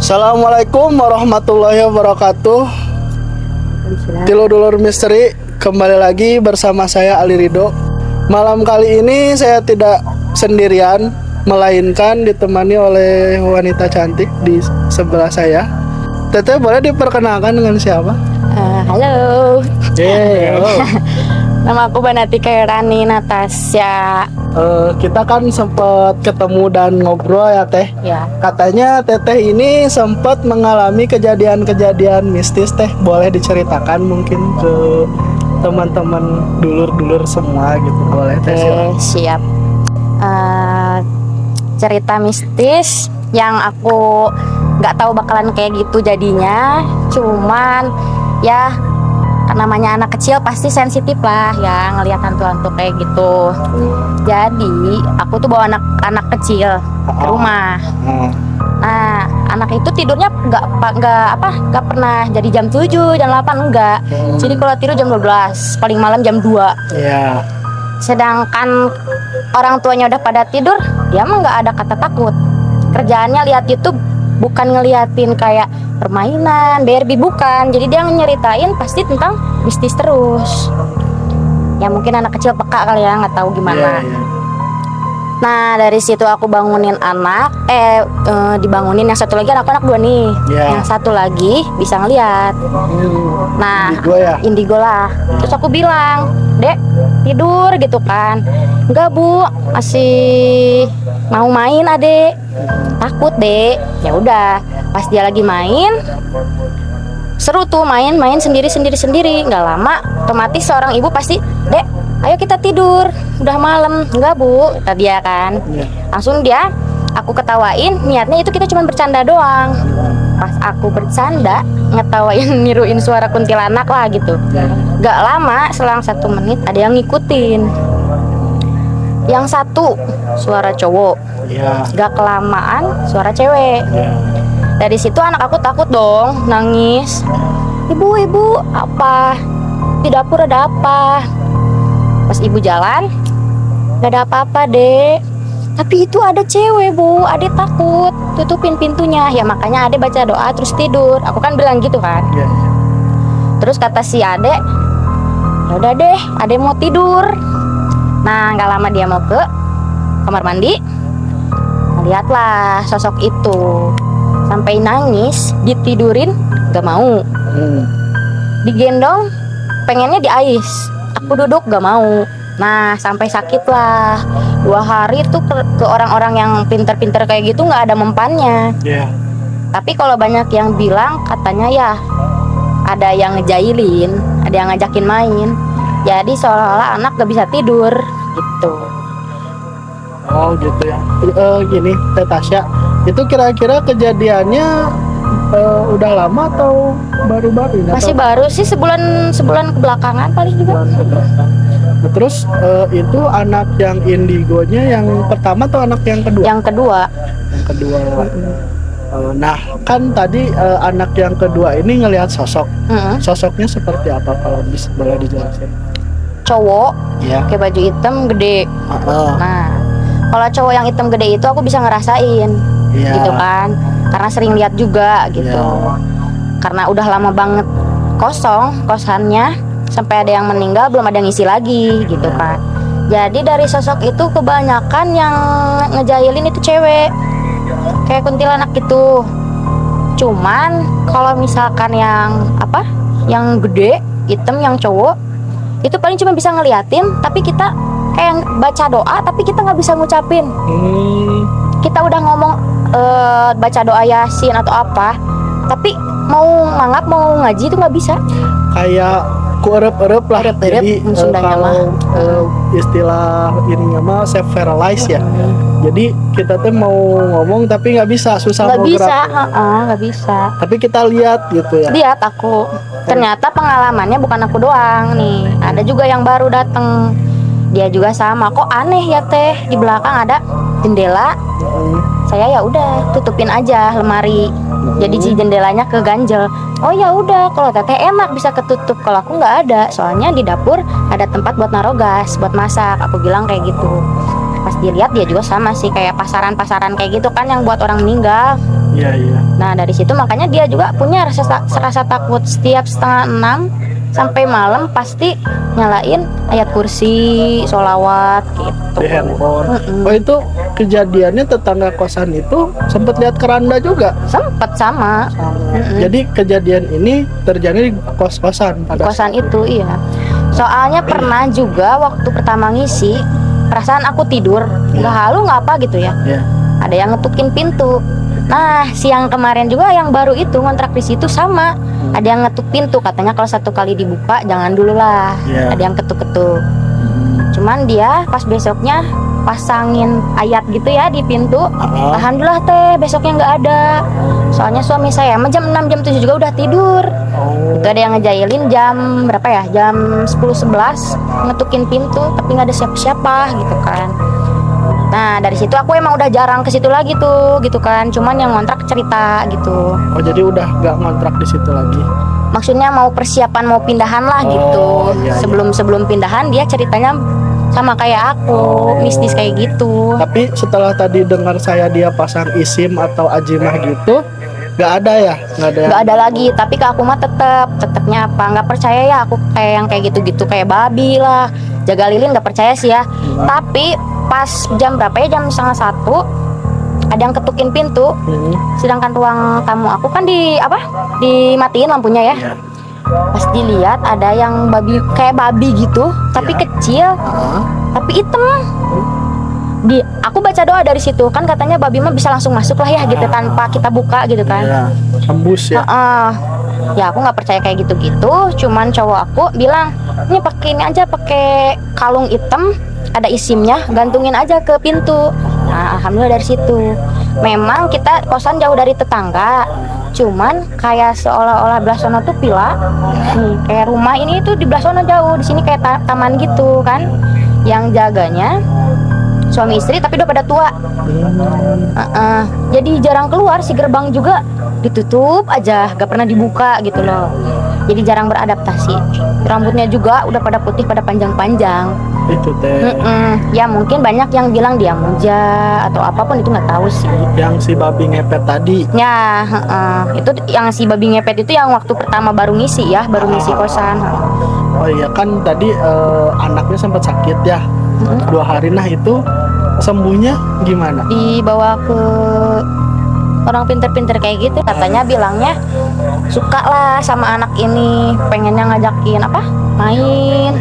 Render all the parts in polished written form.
Assalamualaikum warahmatullahi wabarakatuh. Tilodulur Misteri, kembali lagi bersama saya Ali Ridho. Malam kali ini saya tidak sendirian, melainkan ditemani oleh wanita cantik di sebelah saya. Teteh, boleh diperkenalkan dengan siapa? Halo. Halo. Nama aku Banati Kairani Natasha. Kita kan sempat ketemu dan ngobrol ya Teh. Ya. Katanya Teteh ini sempat mengalami kejadian-kejadian mistis Teh. Boleh diceritakan mungkin ke teman-teman dulur-dulur semua gitu. Boleh Teh? Oke, siap. Cerita mistis yang aku nggak tahu bakalan kayak gitu jadinya. Cuman ya namanya anak kecil pasti sensitif lah ya ngelihat hantu-hantu kayak gitu. Jadi aku tuh bawa anak kecil ke rumah. Nah, anak itu tidurnya nggak pernah jadi jam 7, jam 8 enggak. Jadi kalau tidur jam 12, paling malam jam 2. Iya. Sedangkan orang tuanya udah pada tidur, dia mah nggak ada kata takut. Kerjaannya lihat YouTube, bukan ngeliatin kayak permainan, BRB, bukan. Jadi dia nyeritain pasti tentang mistis terus. Ya mungkin anak kecil peka kali ya, nggak tahu gimana. Iya. Nah dari situ aku bangunin anak, dibangunin yang satu lagi, anak 2 nih. Iya. Yang satu lagi bisa ngeliat. Nah, Indigo ya? Indigo lah. Terus aku bilang, Dek, tidur gitu kan. Enggak Bu, masih mau main Adek. Takut Dek. Ya udah, pas dia lagi main, seru tuh main sendiri. Nggak lama, otomatis seorang ibu pasti, Dek, ayo kita tidur, udah malam. Enggak Bu, kata dia kan. Langsung dia, aku ketawain, niatnya itu kita cuma bercanda doang. Pas aku bercanda, ngetawain, niruin suara kuntilanak lah gitu. Gak lama, selang 1 menit ada yang ngikutin. Yang satu suara cowok, gak kelamaan suara cewek. Dari situ anak aku takut dong, nangis. Ibu, apa? Di dapur ada apa? Pas ibu jalan, gak ada apa-apa Dek. Tapi itu ada cewek Bu, Adek takut. Tutupin pintunya. Ya makanya Adek baca doa terus tidur. Aku kan bilang gitu kan. Terus kata si Adek, ya udah deh, Adek mau tidur. Nah gak lama dia mau ke kamar mandi. Lihatlah sosok itu. Sampai nangis, ditidurin gak mau. Digendong, pengennya diais. Aku duduk gak mau. Nah sampai sakit lah 2 hari tuh ke orang-orang yang pinter-pinter kayak gitu nggak ada mempannya. Tapi kalau banyak yang bilang katanya ya ada yang ngejailin, ada yang ngajakin main. Jadi seolah-olah anak gak bisa tidur gitu. Oh gitu ya. Gini Teh Tasya, itu kira-kira kejadiannya udah lama atau baru-baru? Masih baru sih, sebulan kebelakangan paling juga. Nah, terus itu anak yang indigonya yang pertama atau anak yang kedua? Yang kedua. Nah kan tadi anak yang kedua ini ngelihat sosok. Sosoknya seperti apa kalau boleh dijelasin? Cowok, Iya. pakai baju hitam gede. Nah, kalau cowok yang hitam gede itu aku bisa ngerasain, gitu kan? Karena sering lihat juga gitu. Karena udah lama banget kosong kosannya, sampai ada yang meninggal belum ada yang isi lagi, gitu kan? Jadi dari sosok itu kebanyakan yang ngejailin itu cewek, kayak kuntilanak gitu. Cuman kalau misalkan yang gede hitam yang cowok itu paling cuma bisa ngeliatin, tapi kita kayak baca doa tapi kita nggak bisa ngucapin. Kita udah ngomong baca doa Yasin atau apa, tapi mau nganggap mau ngaji itu nggak bisa. Kayak kuerep-erep lah. Jadi kalau istilah ininya mah self paralyzed ya. Jadi kita tuh mau ngomong tapi nggak bisa, susah mau gerak. Nggak bisa. Tapi kita lihat gitu ya. Lihat aku. Ternyata pengalamannya bukan aku doang nih. Ada juga yang baru dateng. Dia juga sama. Kok aneh ya Teh? Di belakang ada jendela. Saya ya udah tutupin aja lemari. Jadi si jendelanya keganjel. Oh ya udah, kalau Teteh enak bisa ketutup. Kalau aku nggak ada. Soalnya di dapur ada tempat buat naruh gas, buat masak. Aku bilang kayak gitu. Pas dilihat dia juga sama sih, kayak pasaran kayak gitu kan yang buat orang meninggal. Iya, iya. Nah dari situ makanya dia juga punya rasa takut. Setiap setengah 6 sampai malam pasti nyalain ayat kursi, sholawat gitu. Di handphone. Mm-mm. Oh, itu kejadiannya tetangga kosan itu sempat lihat keranda juga. Sempet sama. Mm-mm. Jadi kejadian ini terjadi di kos-kosan Di kosan itu, iya. Soalnya pernah juga waktu pertama ngisi, perasaan aku tidur, nggak halu nggak apa gitu ya. Ya. Ada yang ngetukin pintu. Nah siang kemarin juga yang baru itu ngontrak di situ sama. Ada yang ngetuk pintu, katanya kalau satu kali dibuka jangan dulu lah. Iya. Ada yang ketuk-ketuk. Cuman dia pas besoknya pasangin ayat gitu ya di pintu. Alhamdulillah teh besoknya nggak ada. Soalnya suami saya jam 6 jam 7 juga udah tidur. Oh. Itu ada yang ngejailin jam berapa ya? Jam 10-11 ngetukin pintu tapi nggak ada siapa-siapa gitu kan. Nah dari situ aku emang udah jarang ke situ lagi tuh gitu kan. Cuman yang ngontrak cerita gitu. Oh, jadi udah nggak ngontrak di situ lagi. Maksudnya mau persiapan mau pindahan lah gitu. Iya, Sebelum pindahan dia ceritanya sama kayak aku, mistis kayak gitu. Tapi setelah tadi dengar saya dia pasang isim atau ajimah gitu, nggak ada ya? Nggak ada lagi. Tapi ke aku mah tetepnya apa? Nggak percaya ya aku kayak yang kayak gitu-gitu kayak babi lah, jaga lilin nggak percaya sih ya. Tapi pas jam berapa ya? Jam 12:30 ada yang ketukin pintu. Sedangkan ruang tamu aku kan dimatiin lampunya ya. Pas dilihat ada yang kayak babi gitu, tapi kecil, tapi hitam. Aku baca doa dari situ kan katanya babi mah bisa langsung masuk lah ya gitu tanpa kita buka gitu kan. Iya, tembus ya. Ya aku nggak percaya kayak gitu-gitu. Cuman cowok aku bilang ini pakai ini aja, pakai kalung hitam ada isimnya, gantungin aja ke pintu. Nah alhamdulillah dari situ. Memang kita kosan jauh dari tetangga, cuman kayak seolah-olah belah sono tuh villa. Nih kayak rumah ini tuh di belah sono jauh, di sini kayak taman gitu kan. Yang jaganya suami istri tapi udah pada tua. Jadi jarang keluar, si gerbang juga ditutup aja, gak pernah dibuka gitu loh. Jadi jarang beradaptasi. Rambutnya juga udah pada putih, pada panjang-panjang. Itu teh. Ya mungkin banyak yang bilang dia muja atau apapun, itu nggak tahu sih. Yang si babi ngepet tadi. Ya itu yang si babi ngepet itu yang waktu pertama baru ngisi ya, baru ngisi kosan. Oh iya kan tadi anaknya sempat sakit ya. 2 hari, nah itu sembuhnya gimana? Dibawa ke orang pinter-pinter kayak gitu, katanya bilangnya suka lah sama anak ini, pengennya ngajakin main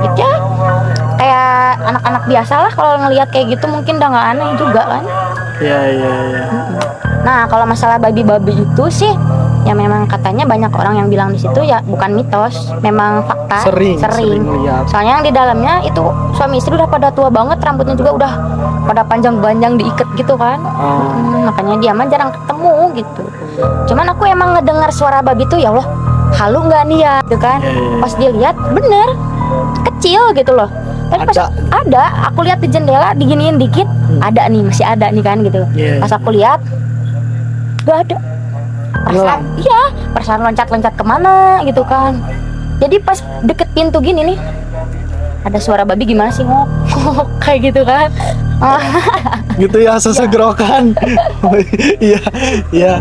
dikit ya, kayak anak-anak biasa lah. Kalau ngelihat kayak gitu mungkin udah nggak aneh juga kan. Iya. Nah kalau masalah babi-babi itu sih ya memang katanya banyak orang yang bilang di situ ya bukan mitos, memang fakta. Sering lihat. Soalnya yang di dalamnya itu suami istri udah pada tua banget, rambutnya juga udah pada panjang-panjang diikat gitu kan. Makanya dia mah jarang ketemu gitu. Cuman aku emang ngedengar suara babi tuh ya Allah, halu nggak nih ya gitu kan. Pas dilihat bener kecil gitu loh. Tapi pas ada, aku lihat di jendela diginiin dikit, ada nih, masih ada nih kan gitu. Pas aku lihat gak ada. Perasaan loncat-loncat kemana gitu kan. Jadi pas deket pintu gini nih, ada suara babi gimana sih ngok kayak gitu kan. Gitu ya, sesegerokan. Iya.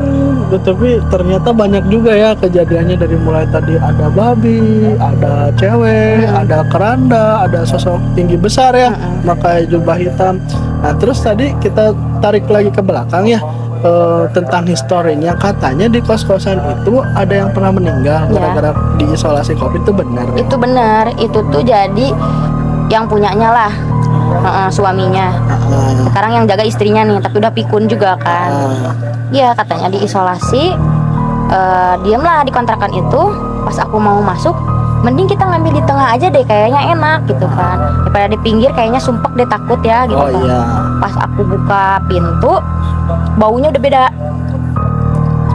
Tapi ternyata banyak juga ya kejadiannya, dari mulai tadi ada babi, ada cewek, ada keranda, ada sosok tinggi besar ya, pakai jubah hitam. Nah terus tadi kita tarik lagi ke belakang ya, tentang historinya. Katanya di kos-kosan itu ada yang pernah meninggal gara-gara diisolasi COVID. Itu benar? Itu benar. Itu tuh jadi yang punyanya lah, suaminya. Sekarang yang jaga istrinya nih, tapi udah pikun juga kan. Iya katanya diisolasi, diamlah di kontrakan itu. Pas aku mau masuk, mending kita ngambil di tengah aja deh, kayaknya enak gitu kan, daripada di pinggir kayaknya sumpek deh, takut ya gitu kan. Pas aku buka pintu, baunya udah beda.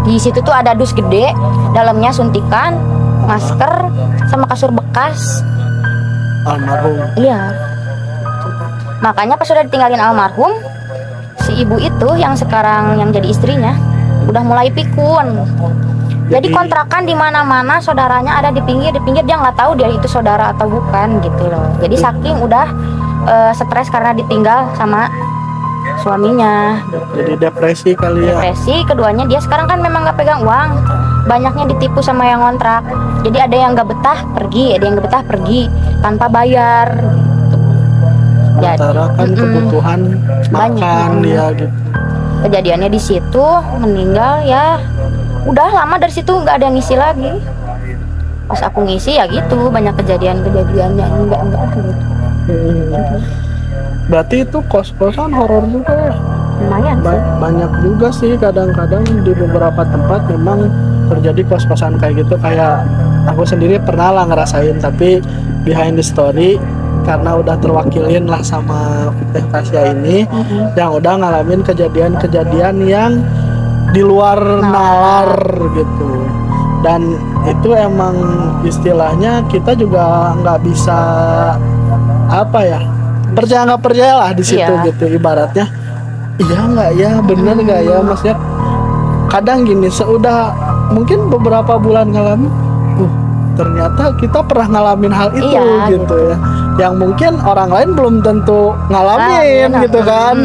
Di situ tuh ada dus gede, dalamnya suntikan, masker, sama kasur bekas almarhum. Iya. Makanya pas udah ditinggalin almarhum, si ibu itu yang sekarang yang jadi istrinya udah mulai pikun. Jadi kontrakan di mana-mana saudaranya ada di pinggir dia nggak tahu dia itu saudara atau bukan gitu loh. Jadi saking udah stres karena ditinggal sama suaminya. Jadi depresi kali ya. Depresi, keduanya dia sekarang kan memang nggak pegang uang, banyaknya ditipu sama yang ngontrak. Jadi ada yang nggak betah pergi, ada yang nggak betah pergi tanpa bayar. Sementara kan kebutuhan Banyak. makan dia gitu. Kejadiannya di situ meninggal ya, udah lama dari situ nggak ada yang ngisi lagi. Pas aku ngisi ya gitu, banyak kejadian-kejadian yang enggak gitu. Berarti itu kos-kosan horor juga ya. Lumayan sih. Banyak juga sih kadang-kadang di beberapa tempat memang terjadi kos-kosan kayak gitu. Kayak aku sendiri pernah lah ngerasain, tapi behind the story karena udah terwakilin lah sama Teh Tasya ini yang udah ngalamin kejadian-kejadian yang di luar nalar gitu. Dan itu emang istilahnya kita juga nggak bisa apa ya, percaya nggak percaya lah di situ Iya. gitu ibaratnya. Iya nggak ya, bener nggak ya, maksudnya kadang gini seudah mungkin beberapa bulan ngalamin, ternyata kita pernah ngalamin hal itu Iya, gitu ya, yang mungkin orang lain belum tentu ngalamin gitu kan.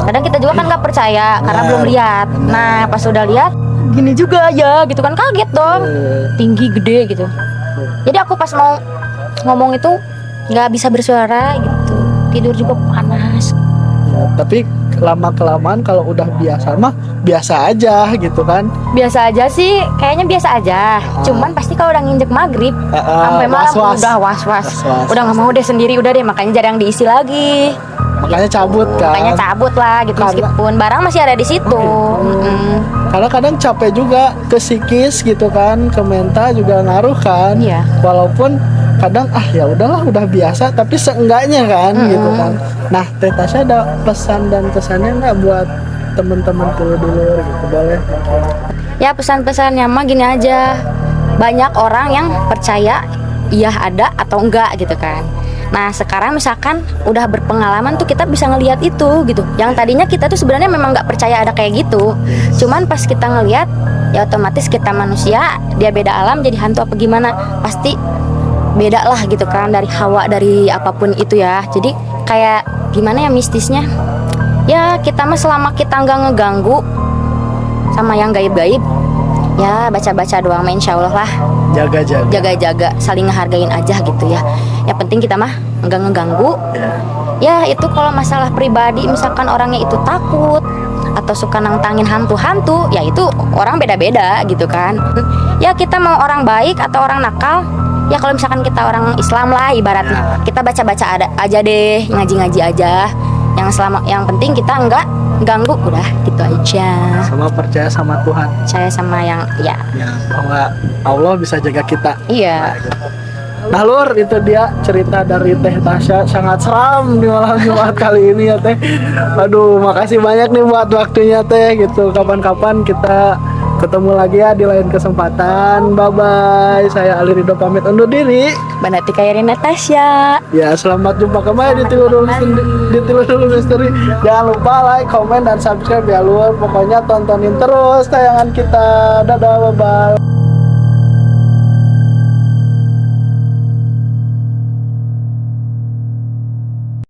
Kadang kita juga kan nggak percaya karena belum lihat. Nah pas udah lihat gini juga ya gitu kan, kaget dong, tinggi gede gitu. Jadi aku pas mau ngomong itu nggak bisa bersuara gitu, tidur juga panas. Ya, tapi lama kelamaan kalau udah biasa mah biasa aja gitu kan. Biasa aja sih, kayaknya biasa aja. Cuman pasti kalau udah nginjek maghrib sampai malam was-was. udah was-was. Was-was. Udah nggak mau deh sendiri, udah deh, makanya jarang diisi lagi. Makanya cabut kan. Makanya cabut lah gitu, Karena- meskipun barang masih ada di situ. Karena kadang capek juga ke psikis gitu kan, ke mental juga ngaruh kan. Iya. Walaupun kadang ya udahlah udah biasa, tapi seenggaknya kan gitu kan. Nah, Teh Tasya ada pesan dan kesannya nggak buat teman-teman dulu gitu, boleh? Ya pesan-pesannya mah gini aja, banyak orang yang percaya iya ada atau enggak gitu kan. Nah sekarang misalkan udah berpengalaman tuh kita bisa ngelihat itu gitu. Yang tadinya kita tuh sebenarnya memang nggak percaya ada kayak gitu. Cuman pas kita ngelihat ya otomatis kita manusia, dia beda alam jadi hantu apa gimana, pasti beda lah gitu kan, dari hawa dari apapun itu ya. Jadi kayak gimana ya mistisnya. Ya kita mah selama kita nggak ngeganggu sama yang gaib-gaib, ya baca-baca doang mah insya Allah lah, Jaga-jaga. jaga-jaga, saling ngehargain aja gitu ya. Yang penting kita mah nggak ngeganggu. Ya itu kalau masalah pribadi, misalkan orangnya itu takut atau suka nantangin hantu-hantu, ya itu orang beda-beda gitu kan. Ya kita mau orang baik atau orang nakal, ya kalau misalkan kita orang Islam lah ibaratnya, kita baca-baca aja deh, ngaji-ngaji aja. Yang penting kita nggak ganggu, udah gitu aja. Sama percaya sama Tuhan. Saya sama yang ya Bahwa Allah bisa jaga kita. iya. Nah Lur, itu dia cerita dari Teh Tasya, sangat seram di malam Jumat kali ini ya Teh. Aduh, makasih banyak nih buat waktunya Teh gitu. Kapan-kapan kita ketemu lagi ya di lain kesempatan. Bye bye. Saya Ali Ridho pamit undur diri. Banati Kairi Natasha. Ya, selamat jumpa kembali di Tiludul Misteri. Jangan lupa like, komen, dan subscribe ya Lur. Pokoknya tontonin terus tayangan kita. Dadah, bye bye.